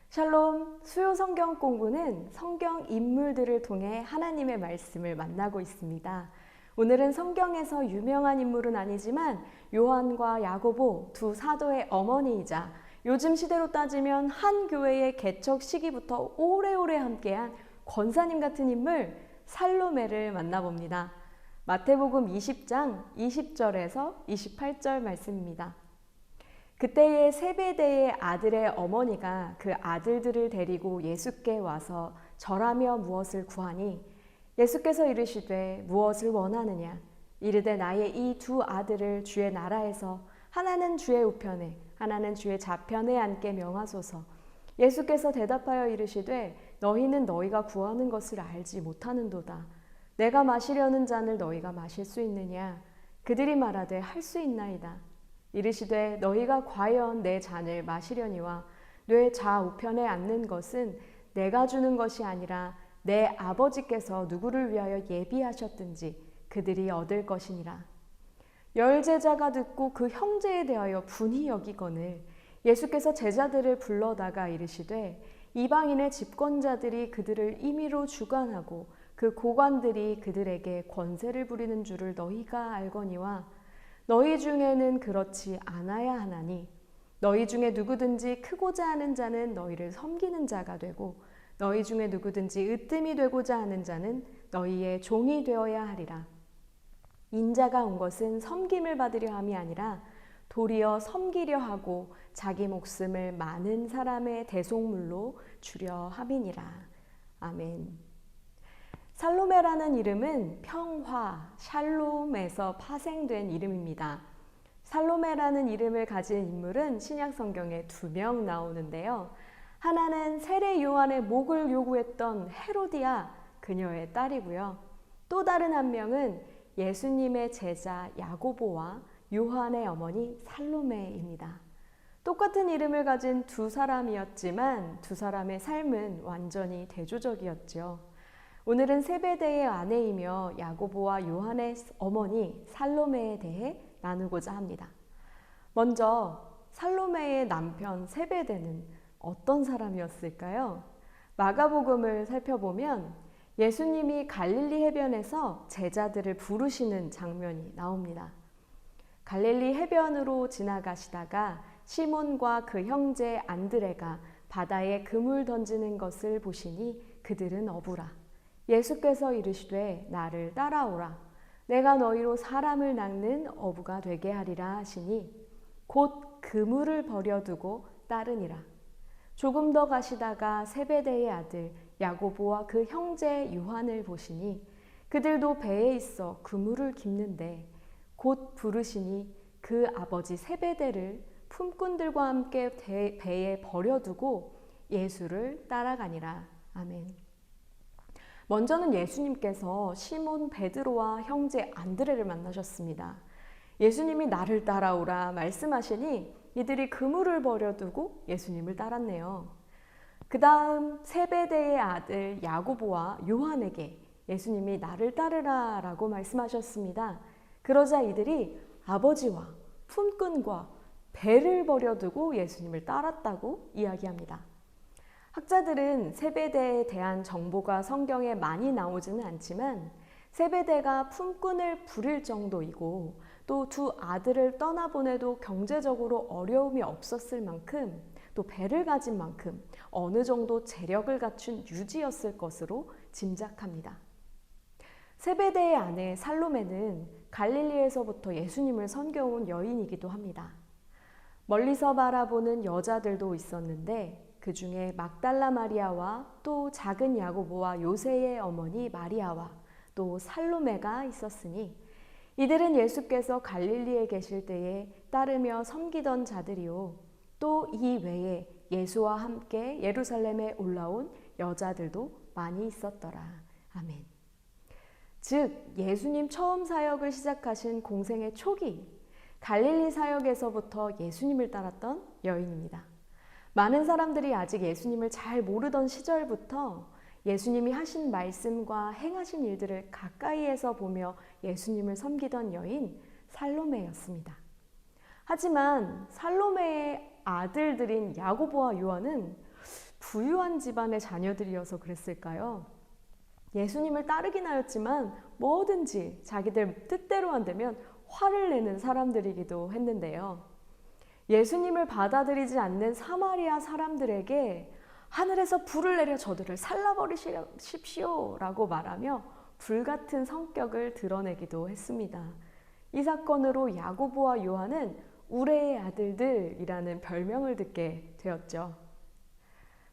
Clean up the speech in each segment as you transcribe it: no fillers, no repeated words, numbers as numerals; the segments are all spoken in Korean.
샬롬, 수요 성경 공부는 성경 인물들을 통해 하나님의 말씀을 만나고 있습니다. 오늘은 성경에서 유명한 인물은 아니지만 요한과 야고보 두 사도의 어머니이자 요즘 시대로 따지면 한 교회의 개척 시기부터 오래오래 함께한 권사님 같은 인물 살로메를 만나봅니다. 마태복음 20장 20절에서 28절 말씀입니다. 그때에 세베대의 아들의 어머니가 그 아들들을 데리고 예수께 와서 절하며 무엇을 구하니 예수께서 이르시되 무엇을 원하느냐 이르되 나의 이 두 아들을 주의 나라에서 하나는 주의 우편에 하나는 주의 좌편에 앉게 명하소서. 예수께서 대답하여 이르시되 너희는 너희가 구하는 것을 알지 못하는도다. 내가 마시려는 잔을 너희가 마실 수 있느냐. 그들이 말하되 할 수 있나이다. 이르시되 너희가 과연 내 잔을 마시려니와 내 좌우편에 앉는 것은 내가 주는 것이 아니라 내 아버지께서 누구를 위하여 예비하셨든지 그들이 얻을 것이니라. 열 제자가 듣고 그 형제에 대하여 분이 여기거늘 예수께서 제자들을 불러다가 이르시되 이방인의 집권자들이 그들을 임의로 주관하고 그 고관들이 그들에게 권세를 부리는 줄을 너희가 알거니와 너희 중에는 그렇지 않아야 하나니 너희 중에 누구든지 크고자 하는 자는 너희를 섬기는 자가 되고 너희 중에 누구든지 으뜸이 되고자 하는 자는 너희의 종이 되어야 하리라. 인자가 온 것은 섬김을 받으려 함이 아니라 도리어 섬기려 하고 자기 목숨을 많은 사람의 대속물로 주려 함이니라. 아멘. 살로메라는 이름은 평화, 샬롬에서 파생된 이름입니다. 살로메라는 이름을 가진 인물은 신약 성경에 2명 나오는데요. 하나는 세례 요한의 목을 요구했던 헤로디아, 그녀의 딸이고요. 또 다른 한 명은 예수님의 제자 야고보와 요한의 어머니 살로메입니다. 똑같은 이름을 가진 두 사람이었지만 두 사람의 삶은 완전히 대조적이었죠. 오늘은 세베대의 아내이며 야고보와 요한의 어머니 살로메에 대해 나누고자 합니다. 먼저 살로메의 남편 세베대는 어떤 사람이었을까요? 마가복음을 살펴보면 예수님이 갈릴리 해변에서 제자들을 부르시는 장면이 나옵니다. 갈릴리 해변으로 지나가시다가 시몬과 그 형제 안드레가 바다에 그물 던지는 것을 보시니 그들은 어부라. 예수께서 이르시되 나를 따라오라. 내가 너희로 사람을 낚는 어부가 되게 하리라 하시니 곧 그물을 버려두고 따르니라. 조금 더 가시다가 세베대의 아들 야고보와 그 형제 요한을 보시니 그들도 배에 있어 그물을 깁는데 곧 부르시니 그 아버지 세베대를 품꾼들과 함께 배에 버려두고 예수를 따라가니라. 아멘. 먼저는 예수님께서 시몬 베드로와 형제 안드레를 만나셨습니다. 예수님이 나를 따라오라 말씀하시니 이들이 그물을 버려두고 예수님을 따랐네요. 그 다음 세베대의 아들 야고보와 요한에게 예수님이 나를 따르라 라고 말씀하셨습니다. 그러자 이들이 아버지와 품꾼과 배를 버려두고 예수님을 따랐다고 이야기합니다. 학자들은 세베대에 대한 정보가 성경에 많이 나오지는 않지만 세베대가 품꾼을 부릴 정도이고 또 두 아들을 떠나보내도 경제적으로 어려움이 없었을 만큼 또 배를 가진 만큼 어느 정도 재력을 갖춘 유지였을 것으로 짐작합니다. 세베대의 아내 살로메는 갈릴리에서부터 예수님을 섬겨온 여인이기도 합니다. 멀리서 바라보는 여자들도 있었는데 그 중에 막달라 마리아와 또 작은 야고보와 요새의 어머니 마리아와 또 살로메가 있었으니 이들은 예수께서 갈릴리에 계실 때에 따르며 섬기던 자들이요 또 이 외에 예수와 함께 예루살렘에 올라온 여자들도 많이 있었더라. 아멘. 즉 예수님 처음 사역을 시작하신 공생의 초기 갈릴리 사역에서부터 예수님을 따랐던 여인입니다. 많은 사람들이 아직 예수님을 잘 모르던 시절부터 예수님이 하신 말씀과 행하신 일들을 가까이에서 보며 예수님을 섬기던 여인 살로메였습니다. 하지만 살로메의 아들들인 야고보와 요한은 부유한 집안의 자녀들이어서 그랬을까요? 예수님을 따르긴 하였지만 뭐든지 자기들 뜻대로 안 되면 화를 내는 사람들이기도 했는데요. 예수님을 받아들이지 않는 사마리아 사람들에게 하늘에서 불을 내려 저들을 살라버리십시오 라고 말하며 불같은 성격을 드러내기도 했습니다. 이 사건으로 야고보와 요한은 우레의 아들들이라는 별명을 듣게 되었죠.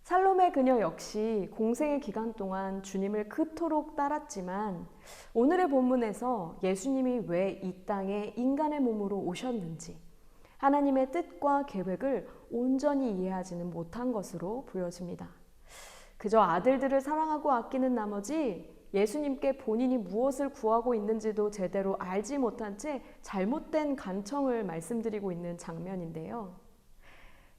살로메 그녀 역시 공생의 기간 동안 주님을 그토록 따랐지만 오늘의 본문에서 예수님이 왜 이 땅에 인간의 몸으로 오셨는지 하나님의 뜻과 계획을 온전히 이해하지는 못한 것으로 보여집니다. 그저 아들들을 사랑하고 아끼는 나머지 예수님께 본인이 무엇을 구하고 있는지도 제대로 알지 못한 채 잘못된 간청을 말씀드리고 있는 장면인데요.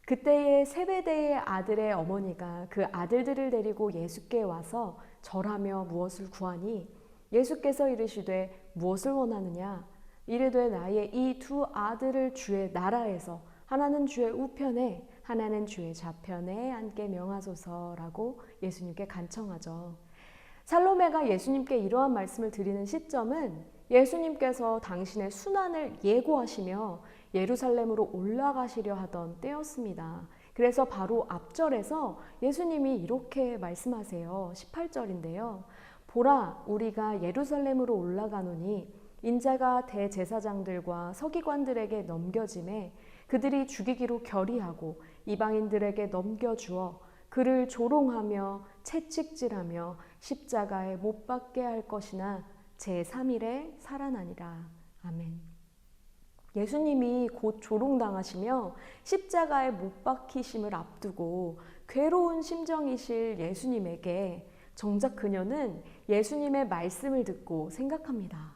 그때의 세베대의 아들의 어머니가 그 아들들을 데리고 예수께 와서 절하며 무엇을 구하니 예수께서 이르시되 무엇을 원하느냐 이르되 나의 이 두 아들을 주의 나라에서 하나는 주의 우편에 하나는 주의 좌편에 앉게 명하소서라고 예수님께 간청하죠. 살로메가 예수님께 이러한 말씀을 드리는 시점은 예수님께서 당신의 순환을 예고하시며 예루살렘으로 올라가시려 하던 때였습니다. 그래서 바로 앞절에서 예수님이 이렇게 말씀하세요. 18절인데요. 보라, 우리가 예루살렘으로 올라가노니 인자가 대제사장들과 서기관들에게 넘겨짐에 그들이 죽이기로 결의하고 이방인들에게 넘겨주어 그를 조롱하며 채찍질하며 십자가에 못 박게 할 것이나 제3일에 살아나니라. 아멘. 예수님이 곧 조롱당하시며 십자가에 못 박히심을 앞두고 괴로운 심정이실 예수님에게 정작 그녀는 예수님의 말씀을 듣고 생각합니다.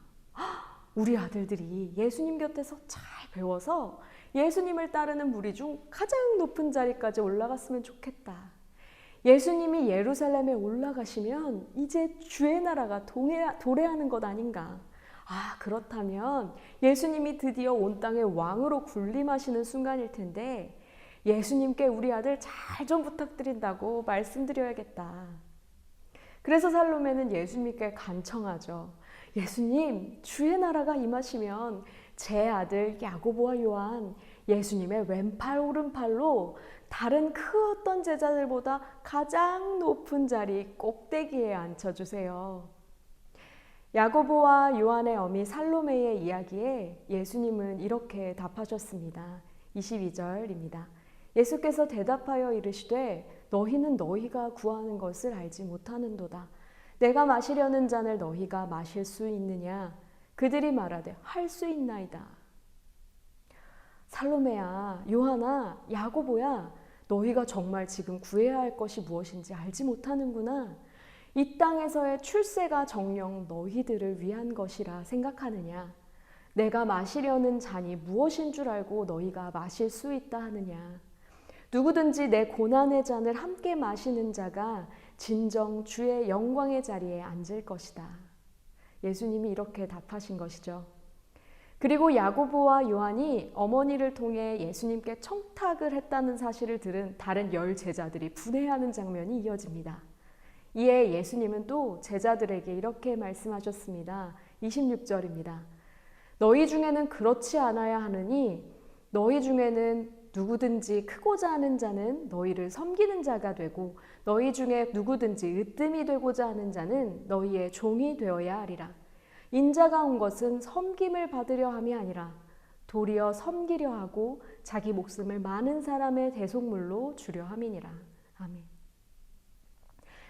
우리 아들들이 예수님 곁에서 잘 배워서 예수님을 따르는 무리 중 가장 높은 자리까지 올라갔으면 좋겠다. 예수님이 예루살렘에 올라가시면 이제 주의 나라가 도래하는 것 아닌가. 그렇다면 예수님이 드디어 온 땅의 왕으로 군림하시는 순간일 텐데 예수님께 우리 아들 잘 좀 부탁드린다고 말씀드려야겠다. 그래서 살로메는 예수님께 간청하죠. 예수님, 주의 나라가 임하시면 제 아들 야고보와 요한 예수님의 왼팔 오른팔로 다른 그 어떤 제자들보다 가장 높은 자리 꼭대기에 앉혀주세요. 야고보와 요한의 어미 살로메의 이야기에 예수님은 이렇게 답하셨습니다. 22절입니다. 예수께서 대답하여 이르시되 너희는 너희가 구하는 것을 알지 못하는도다. 내가 마시려는 잔을 너희가 마실 수 있느냐? 그들이 말하되 할 수 있나이다. 살로메야, 요한아, 야고보야, 너희가 정말 지금 구해야 할 것이 무엇인지 알지 못하는구나. 이 땅에서의 출세가 정녕 너희들을 위한 것이라 생각하느냐? 내가 마시려는 잔이 무엇인 줄 알고 너희가 마실 수 있다 하느냐? 누구든지 내 고난의 잔을 함께 마시는 자가 진정 주의 영광의 자리에 앉을 것이다. 예수님이 이렇게 답하신 것이죠. 그리고 야고보와 요한이 어머니를 통해 예수님께 청탁을 했다는 사실을 들은 다른 10 제자들이 분해하는 장면이 이어집니다. 이에 예수님은 또 제자들에게 이렇게 말씀하셨습니다. 26절입니다. 너희 중에는 그렇지 않아야 하느니 너희 중에는 누구든지 크고자 하는 자는 너희를 섬기는 자가 되고 너희 중에 누구든지 으뜸이 되고자 하는 자는 너희의 종이 되어야 하리라. 인자가 온 것은 섬김을 받으려 함이 아니라 도리어 섬기려 하고 자기 목숨을 많은 사람의 대속물로 주려 함이니라. 아멘.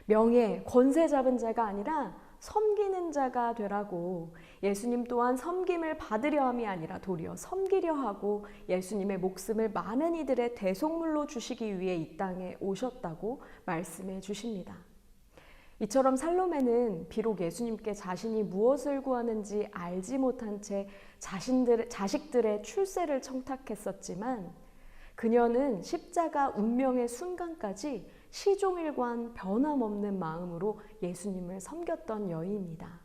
명예, 권세 잡은 자가 아니라 섬기는 자가 되라고 예수님 또한 섬김을 받으려 함이 아니라 도리어 섬기려 하고 예수님의 목숨을 많은 이들의 대속물로 주시기 위해 이 땅에 오셨다고 말씀해 주십니다. 이처럼 살로메는 비록 예수님께 자신이 무엇을 구하는지 알지 못한 채 자식들의 출세를 청탁했었지만 그녀는 십자가 운명의 순간까지 시종일관 변함없는 마음으로 예수님을 섬겼던 여인입니다.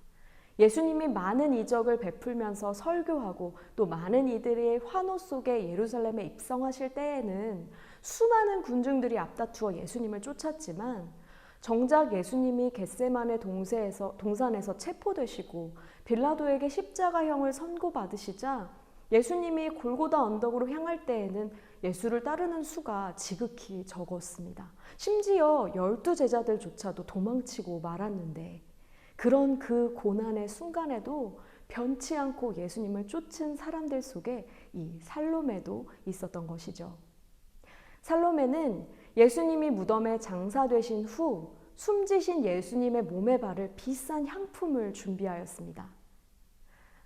예수님이 많은 이적을 베풀면서 설교하고 또 많은 이들의 환호 속에 예루살렘에 입성하실 때에는 수많은 군중들이 앞다투어 예수님을 쫓았지만 정작 예수님이 겟세마네 동산에서 체포되시고 빌라도에게 십자가형을 선고받으시자 예수님이 골고다 언덕으로 향할 때에는 예수를 따르는 수가 지극히 적었습니다. 심지어 12제자들조차도 도망치고 말았는데 그런 그 고난의 순간에도 변치 않고 예수님을 쫓은 사람들 속에 이 살로메도 있었던 것이죠. 살로메는 예수님이 무덤에 장사되신 후 숨지신 예수님의 몸에 바를 비싼 향품을 준비하였습니다.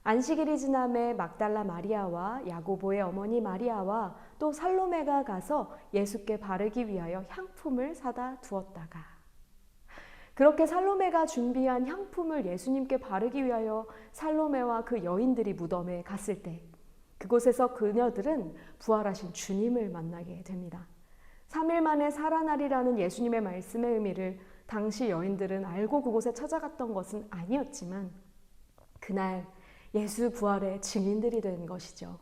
안식일이 지남에 막달라 마리아와 야고보의 어머니 마리아와 또 살로메가 가서 예수께 바르기 위하여 향품을 사다 두었다가 그렇게 살로메가 준비한 향품을 예수님께 바르기 위하여 살로메와 그 여인들이 무덤에 갔을 때 그곳에서 그녀들은 부활하신 주님을 만나게 됩니다. 3일 만에 살아나리라는 예수님의 말씀의 의미를 당시 여인들은 알고 그곳에 찾아갔던 것은 아니었지만 그날 예수 부활의 증인들이 된 것이죠.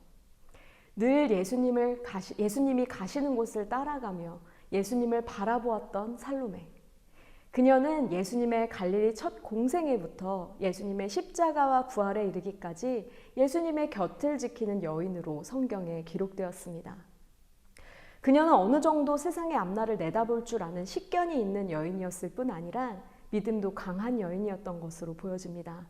늘 예수님이 가시는 곳을 따라가며 예수님을 바라보았던 살로메. 그녀는 예수님의 갈릴리 첫 공생애부터 예수님의 십자가와 부활에 이르기까지 예수님의 곁을 지키는 여인으로 성경에 기록되었습니다. 그녀는 어느 정도 세상의 앞날을 내다볼 줄 아는 식견이 있는 여인이었을 뿐 아니라 믿음도 강한 여인이었던 것으로 보여집니다.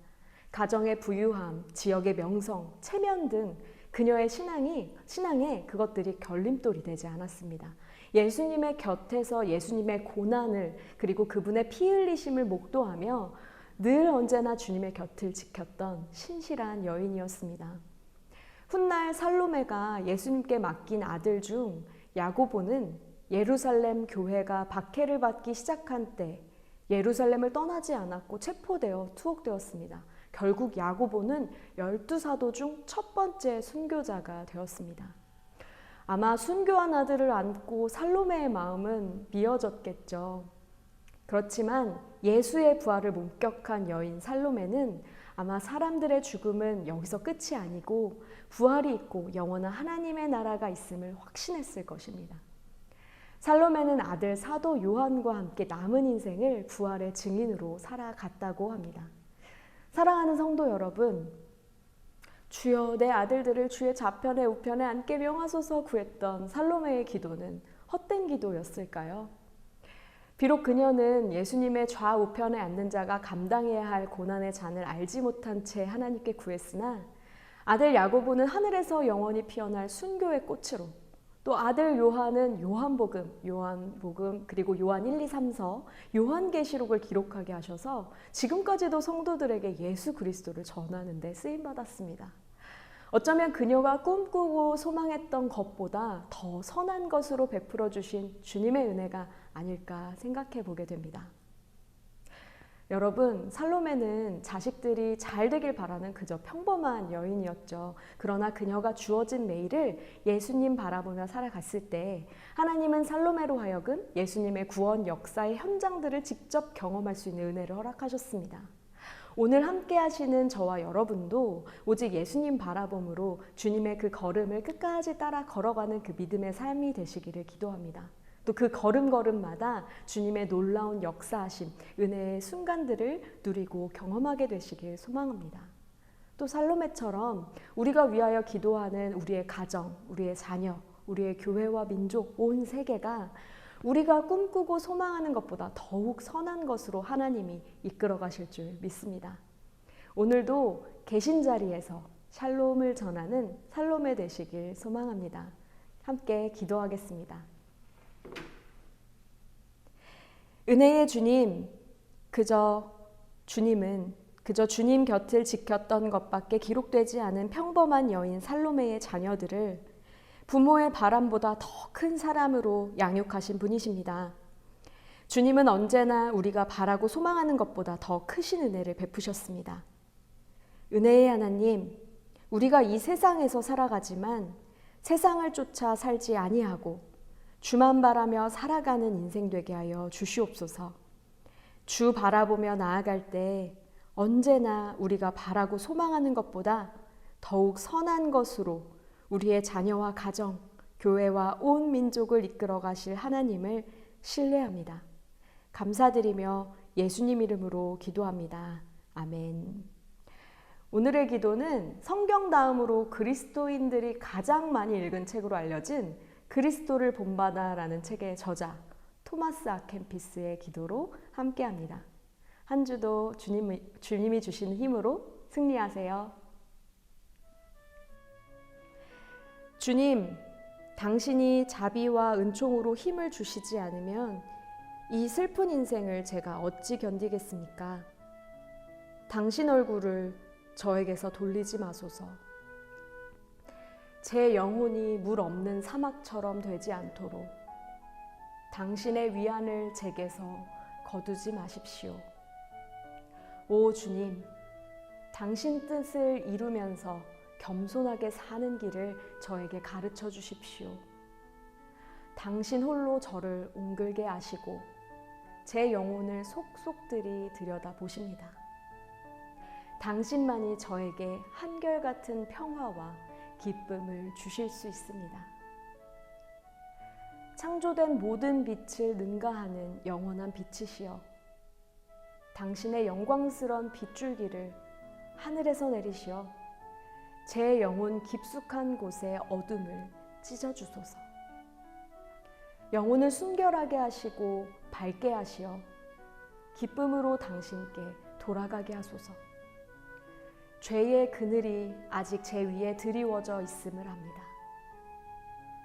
가정의 부유함, 지역의 명성, 체면 등 그녀의 신앙에 그것들이 결림돌이 되지 않았습니다. 예수님의 곁에서 예수님의 고난을 그리고 그분의 피 흘리심을 목도하며 늘 언제나 주님의 곁을 지켰던 신실한 여인이었습니다. 훗날 살로메가 예수님께 맡긴 아들 중 야고보는 예루살렘 교회가 박해를 받기 시작한 때 예루살렘을 떠나지 않았고 체포되어 투옥되었습니다. 결국 야고보는 12사도 중 첫 번째 순교자가 되었습니다. 아마 순교한 아들을 안고 살로메의 마음은 미어졌겠죠. 그렇지만 예수의 부활을 목격한 여인 살로메는 아마 사람들의 죽음은 여기서 끝이 아니고 부활이 있고 영원한 하나님의 나라가 있음을 확신했을 것입니다. 살로메는 아들 사도 요한과 함께 남은 인생을 부활의 증인으로 살아갔다고 합니다. 사랑하는 성도 여러분, 주여 내 아들들을 주의 좌편에 우편에 앉게 명하소서 구했던 살로메의 기도는 헛된 기도였을까요? 비록 그녀는 예수님의 좌우편에 앉는 자가 감당해야 할 고난의 잔을 알지 못한 채 하나님께 구했으나 아들 야고보는 하늘에서 영원히 피어날 순교의 꽃으로 또 아들 요한은 요한복음 그리고 요한 1, 2, 3서 요한계시록을 기록하게 하셔서 지금까지도 성도들에게 예수 그리스도를 전하는 데 쓰임받았습니다. 어쩌면 그녀가 꿈꾸고 소망했던 것보다 더 선한 것으로 베풀어 주신 주님의 은혜가 아닐까 생각해 보게 됩니다. 여러분, 살로메는 자식들이 잘 되길 바라는 그저 평범한 여인이었죠. 그러나 그녀가 주어진 매일을 예수님 바라보며 살아갔을 때 하나님은 살로메로 하여금 예수님의 구원 역사의 현장들을 직접 경험할 수 있는 은혜를 허락하셨습니다. 오늘 함께 하시는 저와 여러분도 오직 예수님 바라봄으로 주님의 그 걸음을 끝까지 따라 걸어가는 그 믿음의 삶이 되시기를 기도합니다. 또 그 걸음걸음마다 주님의 놀라운 역사하심, 은혜의 순간들을 누리고 경험하게 되시길 소망합니다. 또 살로메처럼 우리가 위하여 기도하는 우리의 가정, 우리의 자녀, 우리의 교회와 민족, 온 세계가 우리가 꿈꾸고 소망하는 것보다 더욱 선한 것으로 하나님이 이끌어 가실 줄 믿습니다. 오늘도 계신 자리에서 샬롬을 전하는 살로메 되시길 소망합니다. 함께 기도하겠습니다. 은혜의 주님, 주님은 그저 주님 곁을 지켰던 것밖에 기록되지 않은 평범한 여인 살로메의 자녀들을 부모의 바람보다 더 큰 사랑으로 양육하신 분이십니다. 주님은 언제나 우리가 바라고 소망하는 것보다 더 크신 은혜를 베푸셨습니다. 은혜의 하나님, 우리가 이 세상에서 살아가지만 세상을 쫓아 살지 아니하고 주만 바라며 살아가는 인생 되게 하여 주시옵소서. 주 바라보며 나아갈 때 언제나 우리가 바라고 소망하는 것보다 더욱 선한 것으로 우리의 자녀와 가정, 교회와 온 민족을 이끌어 가실 하나님을 신뢰합니다. 감사드리며 예수님 이름으로 기도합니다. 아멘. 오늘의 기도는 성경 다음으로 그리스도인들이 가장 많이 읽은 책으로 알려진 그리스도를 본받아라는 책의 저자 토마스 아 캠피스의 기도로 함께합니다. 한 주도 주님이 주시는 힘으로 승리하세요. 주님, 당신이 자비와 은총으로 힘을 주시지 않으면 이 슬픈 인생을 제가 어찌 견디겠습니까? 당신 얼굴을 저에게서 돌리지 마소서. 제 영혼이 물 없는 사막처럼 되지 않도록 당신의 위안을 제게서 거두지 마십시오. 오 주님, 당신 뜻을 이루면서 겸손하게 사는 길을 저에게 가르쳐 주십시오. 당신 홀로 저를 옹글게 아시고 제 영혼을 속속들이 들여다보십니다. 당신만이 저에게 한결같은 평화와 기쁨을 주실 수 있습니다. 창조된 모든 빛을 능가하는 영원한 빛이시여, 당신의 영광스러운 빗줄기를 하늘에서 내리시어 제 영혼 깊숙한 곳의 어둠을 찢어주소서. 영혼을 순결하게 하시고 밝게 하시어 기쁨으로 당신께 돌아가게 하소서. 죄의 그늘이 아직 제 위에 드리워져 있음을 압니다.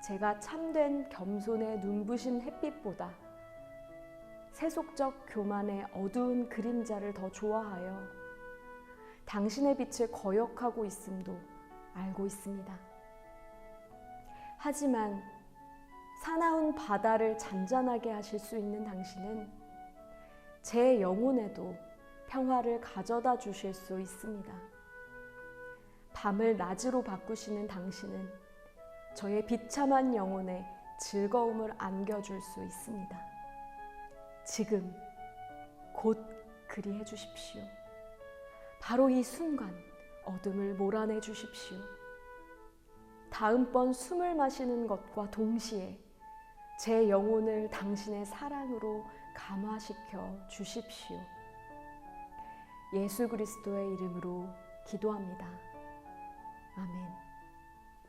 제가 참된 겸손의 눈부신 햇빛보다 세속적 교만의 어두운 그림자를 더 좋아하여 당신의 빛을 거역하고 있음도 알고 있습니다. 하지만 사나운 바다를 잔잔하게 하실 수 있는 당신은 제 영혼에도 평화를 가져다 주실 수 있습니다. 밤을 낮으로 바꾸시는 당신은 저의 비참한 영혼에 즐거움을 안겨줄 수 있습니다. 지금 곧 그리해 주십시오. 바로 이 순간 어둠을 몰아내 주십시오. 다음번 숨을 마시는 것과 동시에 제 영혼을 당신의 사랑으로 감화시켜 주십시오. 예수 그리스도의 이름으로 기도합니다. 아멘.